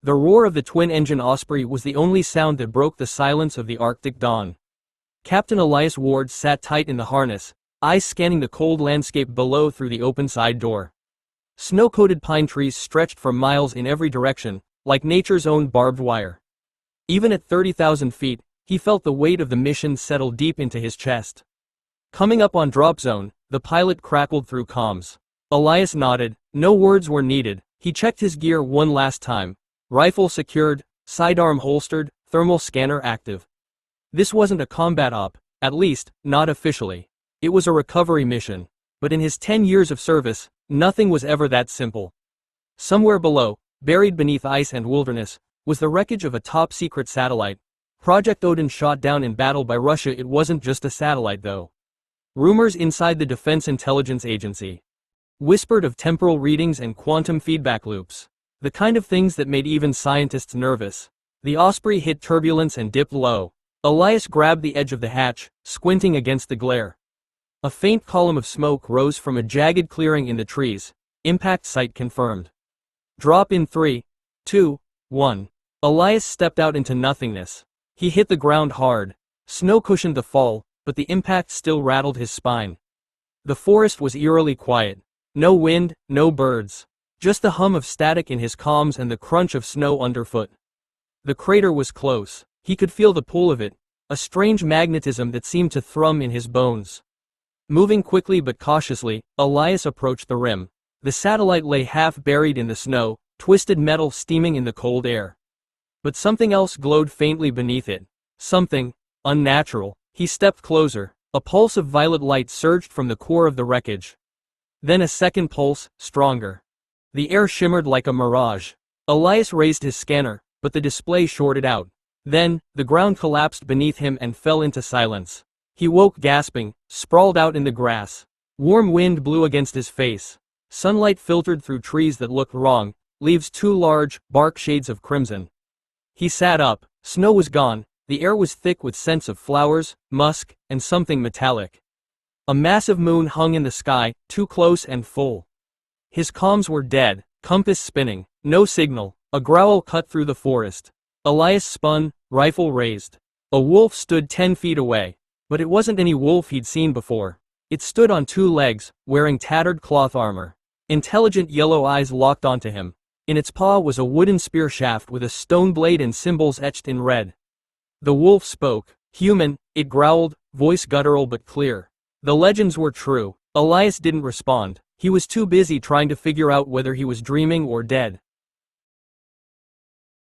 The roar of the twin-engine Osprey was the only sound that broke the silence of the Arctic dawn. Captain Elias Ward sat tight in the harness, eyes scanning the cold landscape below through the open side door. Snow-coated pine trees stretched for miles in every direction, like nature's own barbed wire. Even at 30,000 feet, he felt the weight of the mission settle deep into his chest. Coming up on drop zone, the pilot crackled through comms. Elias nodded, no words were needed. He checked his gear one last time. Rifle secured, sidearm holstered, thermal scanner active. This wasn't a combat op, at least, not officially. It was a recovery mission. But in his 10 years of service, nothing was ever that simple. Somewhere below, buried beneath ice and wilderness, was the wreckage of a top-secret satellite. Project Odin shot down in battle by Russia. It wasn't just a satellite though. Rumors inside the Defense Intelligence Agency whispered of temporal readings and quantum feedback loops. The kind of things that made even scientists nervous. The Osprey hit turbulence and dipped low. Elias grabbed the edge of the hatch, squinting against the glare. A faint column of smoke rose from a jagged clearing in the trees. Impact site confirmed. Drop in 3, 2, 1. Elias stepped out into nothingness. He hit the ground hard. Snow cushioned the fall, but the impact still rattled his spine. The forest was eerily quiet. No wind, no birds. Just the hum of static in his comms and the crunch of snow underfoot. The crater was close. He could feel the pull of it, a strange magnetism that seemed to thrum in his bones. Moving quickly but cautiously, Elias approached the rim. The satellite lay half buried in the snow, twisted metal steaming in the cold air. But something else glowed faintly beneath it. Something unnatural. He stepped closer. A pulse of violet light surged from the core of the wreckage. Then a second pulse, stronger. The air shimmered like a mirage. Elias raised his scanner, but the display shorted out. Then, the ground collapsed beneath him and fell into silence. He woke gasping, sprawled out in the grass. Warm wind blew against his face. Sunlight filtered through trees that looked wrong, leaves too large, bark shades of crimson. He sat up. Snow was gone. The air was thick with scents of flowers, musk, and something metallic. A massive moon hung in the sky, too close and full. His comms were dead, compass spinning, no signal. A growl cut through the forest. Elias spun, rifle raised. A wolf stood 10 feet away. But it wasn't any wolf he'd seen before. It stood on 2 legs, wearing tattered cloth armor. Intelligent yellow eyes locked onto him. In its paw was a wooden spear shaft with a stone blade and symbols etched in red. The wolf spoke. Human, it growled, voice guttural but clear. The legends were true. Elias didn't respond. He was too busy trying to figure out whether he was dreaming or dead.